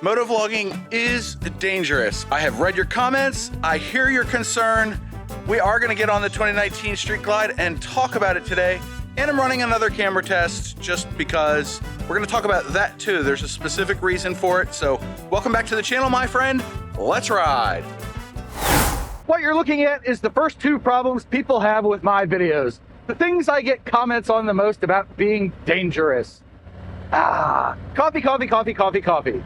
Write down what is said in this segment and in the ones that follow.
Motovlogging is dangerous. I have read your comments. I hear your concern. We are going to get on the 2019 Street Glide and talk about it today. And I'm running another camera test just because we're going to talk about that too. There's a specific reason for it. So welcome back to the channel, my friend. Let's ride. What you're looking at is the first two problems people have with my videos. The things I get comments on the most about being dangerous. Coffee, coffee, coffee, coffee, coffee.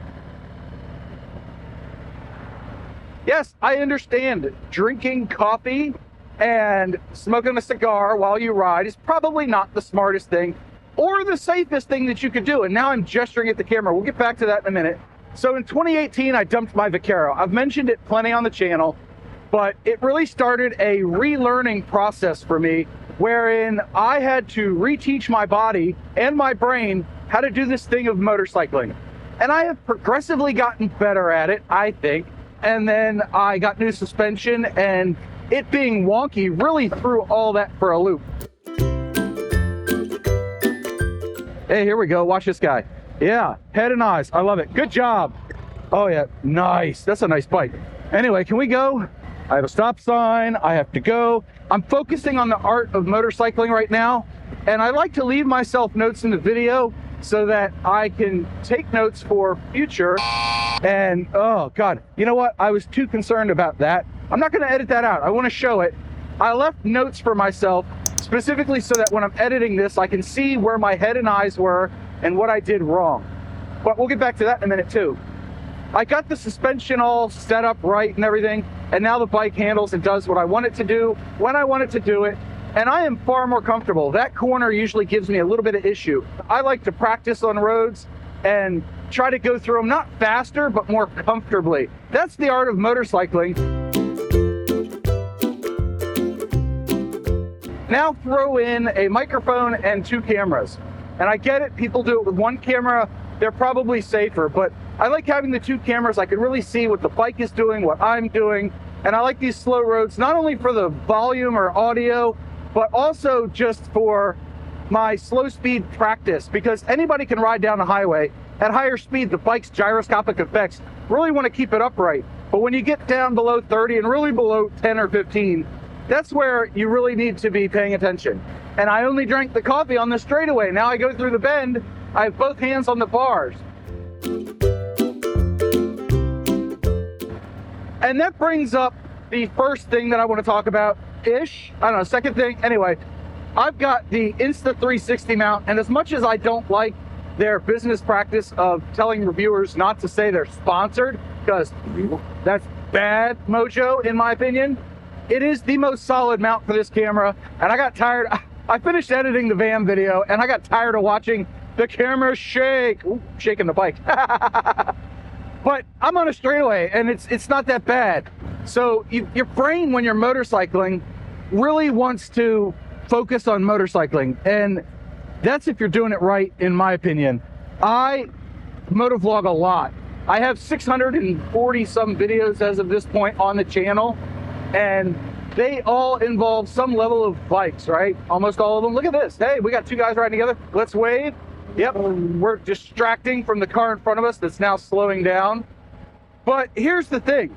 Yes, I understand drinking coffee and smoking a cigar while you ride is probably not the smartest thing or the safest thing that you could do. And now I'm gesturing at the camera. We'll get back to that in a minute. So in 2018, I dumped my Vaquero. I've mentioned it plenty on the channel, but it really started a relearning process for me wherein I had to reteach my body and my brain how to do this thing of motorcycling. And I have progressively gotten better at it, I think. And then I got new suspension, and it being wonky really threw all that for a loop. Hey, here we go. Watch this guy. Yeah, head and eyes. I love it. Good job. Oh yeah, nice. That's a nice bike. Anyway, can we go? I have a stop sign. I have to go. I'm focusing on the art of motorcycling right now, and I like to leave myself notes in the video so that I can take notes for future. And oh God, you know what? I was too concerned about that. I'm not gonna edit that out. I wanna show it. I left notes for myself specifically so that when I'm editing this, I can see where my head and eyes were and what I did wrong. But we'll get back to that in a minute too. I got the suspension all set up right and everything, and now the bike handles and does what I want it to do, when I want it to do it, and I am far more comfortable. That corner usually gives me a little bit of issue. I like to practice on roads and try to go through them not faster, but more comfortably. That's the art of motorcycling. Now throw in a microphone and two cameras. And I get it, people do it with one camera, they're probably safer, but I like having the two cameras. I can really see what the bike is doing, what I'm doing, and I like these slow roads, not only for the volume or audio, but also just for my slow speed practice, because anybody can ride down the highway at higher speed. The bike's gyroscopic effects really want to keep it upright, but when you get down below 30 and really below 10 or 15, that's where you really need to be paying attention. And I only drank the coffee on the straightaway. Now I go through the bend, I have both hands on the bars. And that brings up the first thing that I want to talk about ish. I don't know, second thing. Anyway, I've got the Insta360 mount, and as much as I don't like their business practice of telling reviewers not to say they're sponsored, because that's bad mojo in my opinion, it is the most solid mount for this camera. And I got tired. I finished editing the van video and I got tired of watching the camera shake. Ooh, shaking the bike. But I'm on a straightaway and it's not that bad. So your brain, when you're motorcycling, really wants to focus on motorcycling, and that's if you're doing it right, in my opinion. I motovlog a lot. I have 640 some videos as of this point on the channel, and they all involve some level of bikes, right? Almost all of them. Look at this. Hey, we got two guys riding together. Let's wave. Yep, we're distracting from the car in front of us that's now slowing down. But here's the thing.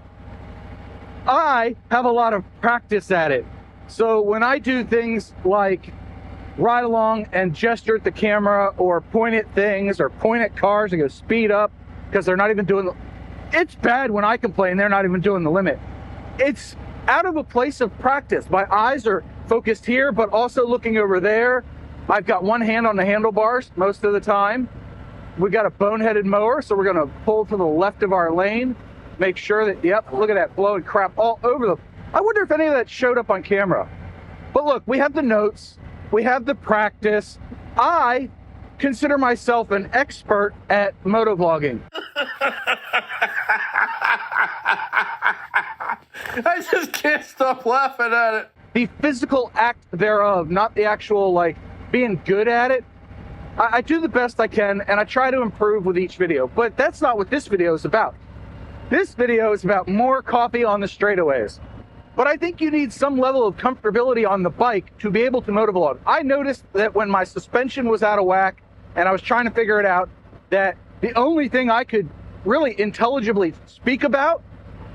I have a lot of practice at it. So when I do things like ride along and gesture at the camera or point at things or point at cars and go speed up because they're not even doing the... It's bad when I complain they're not even doing the limit. It's out of a place of practice. My eyes are focused here, but also looking over there. I've got one hand on the handlebars most of the time. We've got a boneheaded mower, so we're gonna pull to the left of our lane, make sure that, yep, look at that blowing crap all over the... I wonder if any of that showed up on camera. But look, we have the notes, we have the practice. I consider myself an expert at motovlogging. I just can't stop laughing at it. The physical act thereof, not the actual, like, being good at it. I do the best I can, and I try to improve with each video, but that's not what this video is about. This video is about more coffee on the straightaways. But I think you need some level of comfortability on the bike to be able to motovlog. I noticed that when my suspension was out of whack and I was trying to figure it out, that the only thing I could really intelligibly speak about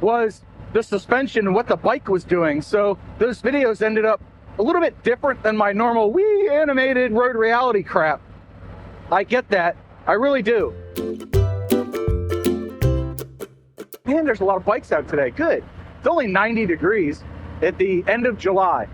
was the suspension and what the bike was doing. So those videos ended up a little bit different than my normal wee animated road reality crap. I get that. I really do. Man, there's a lot of bikes out today. Good. It's only 90 degrees at the end of July.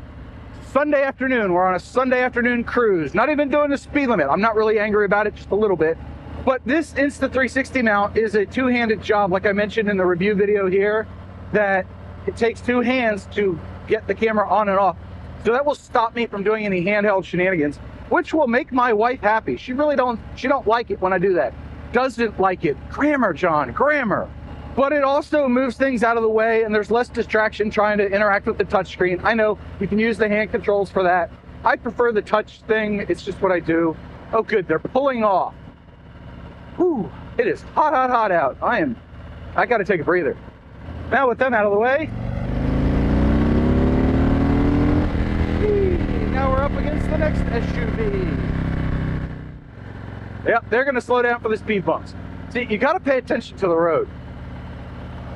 Sunday afternoon. We're on a Sunday afternoon cruise. Not even doing the speed limit. I'm not really angry about it, just a little bit. But this Insta360 mount is a two-handed job, like I mentioned in the review video here, that it takes two hands to get the camera on and off. So that will stop me from doing any handheld shenanigans, which will make my wife happy. She don't like it when I do that. Doesn't like it. Grammar, John, grammar. But it also moves things out of the way, and there's less distraction trying to interact with the touchscreen. I know you can use the hand controls for that. I prefer the touch thing. It's just what I do. Oh, good, they're pulling off. Whew, it is hot, hot, hot out. I gotta take a breather. Now with them out of the way, now we're up against the next SUV. Yep, they're gonna slow down for the speed bumps. See, you gotta pay attention to the road.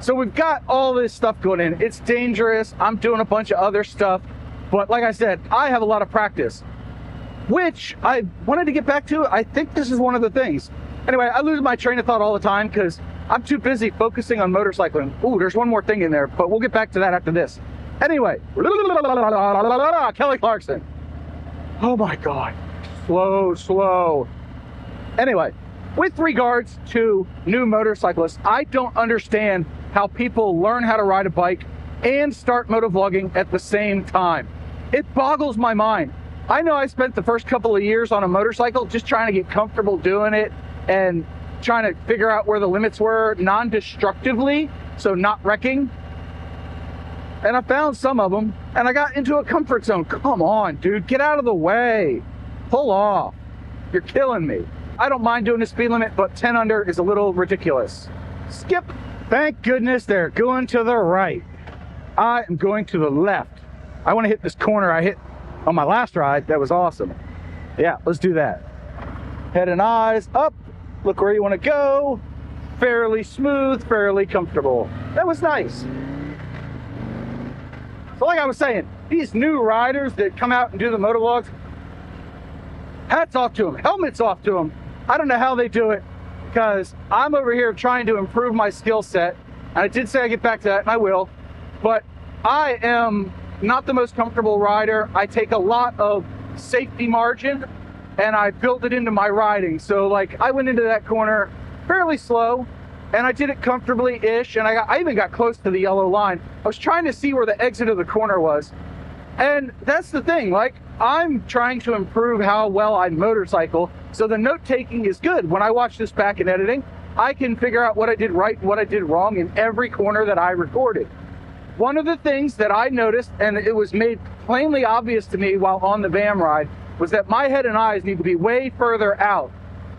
So we've got all this stuff going in. It's dangerous. I'm doing a bunch of other stuff. But like I said, I have a lot of practice, which I wanted to get back to. I think this is one of the things. Anyway, I lose my train of thought all the time because I'm too busy focusing on motorcycling. Ooh, there's one more thing in there, but we'll get back to that after this. Anyway, Kelly Clarkson. Oh my God, slow, slow. Anyway, with regards to new motorcyclists, I don't understand how people learn how to ride a bike and start motovlogging at the same time. It boggles my mind. I know I spent the first couple of years on a motorcycle just trying to get comfortable doing it and trying to figure out where the limits were non-destructively, so not wrecking. And I found some of them, and I got into a comfort zone. Come on, dude, get out of the way. Pull off. You're killing me. I don't mind doing the speed limit, but 10 under is a little ridiculous. Skip. Thank goodness they're going to the right. I am going to the left. I want to hit this corner I hit on my last ride. That was awesome. Yeah, let's do that. Head and eyes up. Look where you want to go. Fairly smooth, fairly comfortable. That was nice. So like I was saying, these new riders that come out and do the motovlogs, hats off to them, helmets off to them. I don't know how they do it, because I'm over here trying to improve my skill set. And I did say I'd get back to that, and I will. But I am not the most comfortable rider. I take a lot of safety margin, and I build it into my riding. So like, I went into that corner fairly slow, and I did it comfortably-ish, and I even got close to the yellow line. I was trying to see where the exit of the corner was. And that's the thing, like, I'm trying to improve how well I motorcycle, so the note-taking is good. When I watch this back in editing, I can figure out what I did right and what I did wrong in every corner that I recorded. One of the things that I noticed, and it was made plainly obvious to me while on the van ride, was that my head and eyes need to be way further out.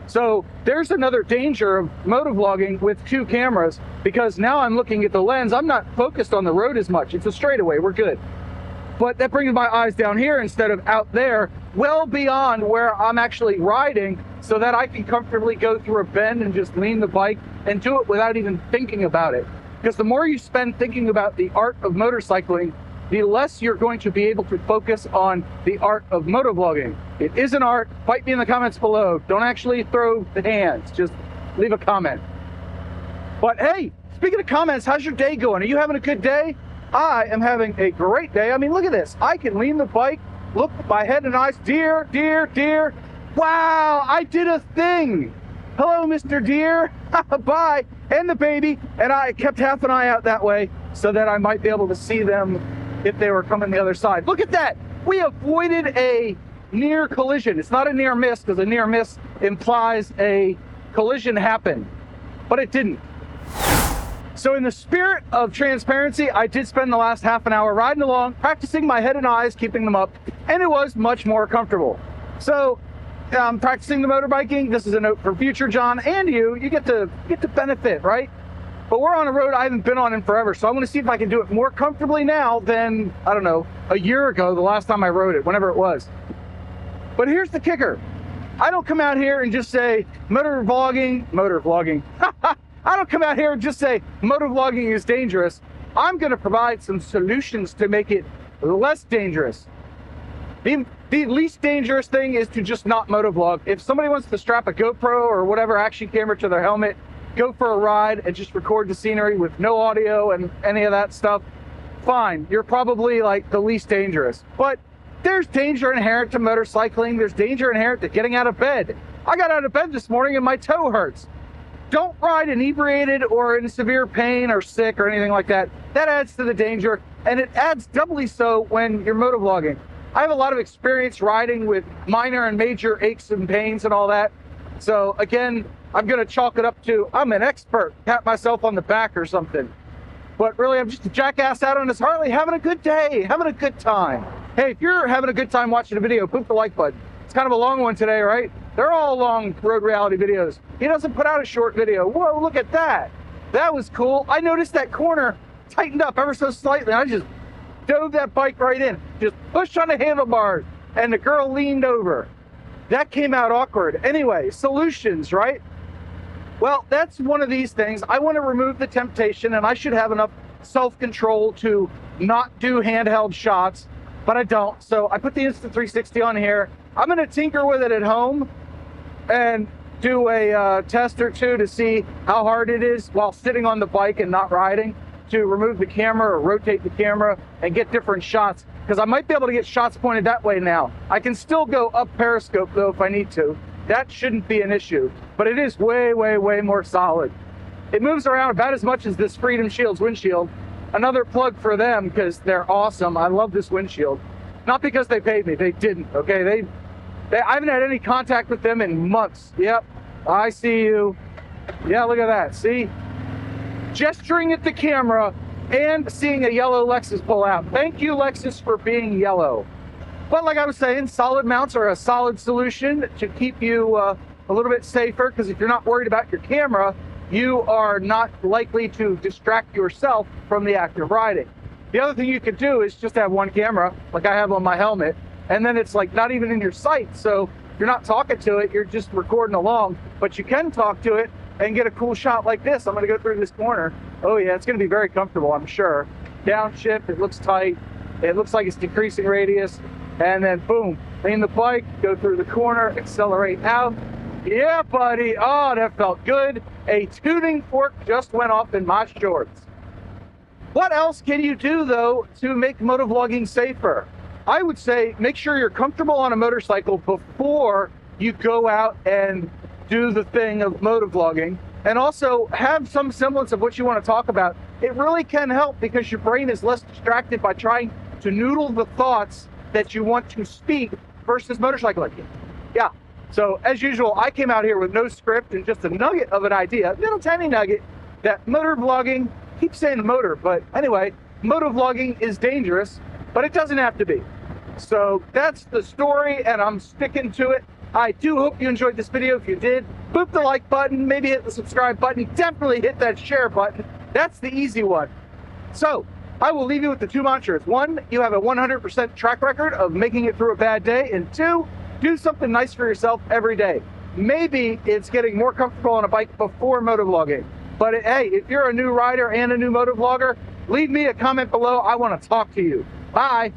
So there's another danger of motovlogging with two cameras, because now I'm looking at the lens. I'm not focused on the road as much. It's a straightaway, we're good. But that brings my eyes down here instead of out there, well beyond where I'm actually riding, so that I can comfortably go through a bend and just lean the bike and do it without even thinking about it. Because the more you spend thinking about the art of motorcycling, the less you're going to be able to focus on the art of motovlogging. It is an art. Fight me in the comments below. Don't actually throw the hands, just leave a comment. But hey, speaking of comments, how's your day going? Are you having a good day? I am having a great day. I mean, look at this. I can lean the bike, look at my head and eyes. Deer, deer, deer. Wow, I did a thing. Hello, Mr. Deer. Bye. And the baby. And I kept half an eye out that way so that I might be able to see them if they were coming the other side. Look at that. We avoided a near collision. It's not a near miss, because a near miss implies a collision happened, but it didn't. So in the spirit of transparency, I did spend the last half an hour riding along, practicing my head and eyes, keeping them up, and it was much more comfortable. So practicing the motorbiking, this is a note for future John and you get to benefit, right? But we're on a road I haven't been on in forever, so I'm gonna see if I can do it more comfortably now than, I don't know, a year ago, the last time I rode it, whenever it was. But here's the kicker. I don't come out here and just say motor vlogging. I don't come out here and just say motovlogging is dangerous. I'm going to provide some solutions to make it less dangerous. The least dangerous thing is to just not motovlog. If somebody wants to strap a GoPro or whatever action camera to their helmet, go for a ride and just record the scenery with no audio and any of that stuff, fine. You're probably like the least dangerous. But there's danger inherent to motorcycling. There's danger inherent to getting out of bed. I got out of bed this morning and my toe hurts. Don't ride inebriated or in severe pain or sick or anything like that. That adds to the danger, and it adds doubly so when you're motovlogging. I have a lot of experience riding with minor and major aches and pains and all that. So again, I'm gonna chalk it up to, I'm an expert, pat myself on the back or something. But really, I'm just a jackass out on his Harley having a good day, having a good time. Hey, if you're having a good time watching a video, poop the like button. It's kind of a long one today, right? They're all long road reality videos. He doesn't put out a short video. Whoa, look at that. That was cool. I noticed that corner tightened up ever so slightly. I just dove that bike right in, just pushed on the handlebars, and the girl leaned over. That came out awkward. Anyway, solutions, right? Well, that's one of these things. I want to remove the temptation, and I should have enough self-control to not do handheld shots, but I don't. So I put the Insta360 on here. I'm going to tinker with it at home and do a test or two to see how hard it is while sitting on the bike and not riding, to remove the camera or rotate the camera and get different shots, because I might be able to get shots pointed that way now. I can still go up periscope though if I need to. That shouldn't be an issue, but it is way, way, way more solid. It moves around about as much as this Freedom Shields windshield. Another plug for them because they're awesome. I love this windshield. Not because they paid me, they didn't, okay? I haven't had any contact with them in months. Yep, I see you. Yeah, look at that, see? Gesturing at the camera and seeing a yellow Lexus pull out. Thank you, Lexus, for being yellow. But like I was saying, solid mounts are a solid solution to keep you a little bit safer, because if you're not worried about your camera, you are not likely to distract yourself from the act of riding. The other thing you could do is just have one camera, like I have on my helmet, and then it's like not even in your sight. So you're not talking to it, you're just recording along, but you can talk to it and get a cool shot like this. I'm gonna go through this corner. Oh yeah, it's gonna be very comfortable, I'm sure. Downshift, it looks tight. It looks like it's decreasing radius. And then boom, lean the bike, go through the corner, accelerate out. Yeah, buddy, oh, that felt good. A tuning fork just went off in my shorts. What else can you do though to make motovlogging safer? I would say make sure you're comfortable on a motorcycle before you go out and do the thing of motovlogging, and also have some semblance of what you want to talk about. It really can help because your brain is less distracted by trying to noodle the thoughts that you want to speak versus motorcycling. Yeah, so as usual, I came out here with no script and just a nugget of an idea, little tiny nugget, that motovlogging, keep saying motor, but anyway, motovlogging is dangerous, but it doesn't have to be. So that's the story, and I'm sticking to it. I do hope you enjoyed this video. If you did, boop the like button, maybe hit the subscribe button, definitely hit that share button. That's the easy one. So I will leave you with the two mantras. One, you have a 100% track record of making it through a bad day. And two, do something nice for yourself every day. Maybe it's getting more comfortable on a bike before motovlogging. But hey, if you're a new rider and a new motovlogger, leave me a comment below. I want to talk to you. Bye.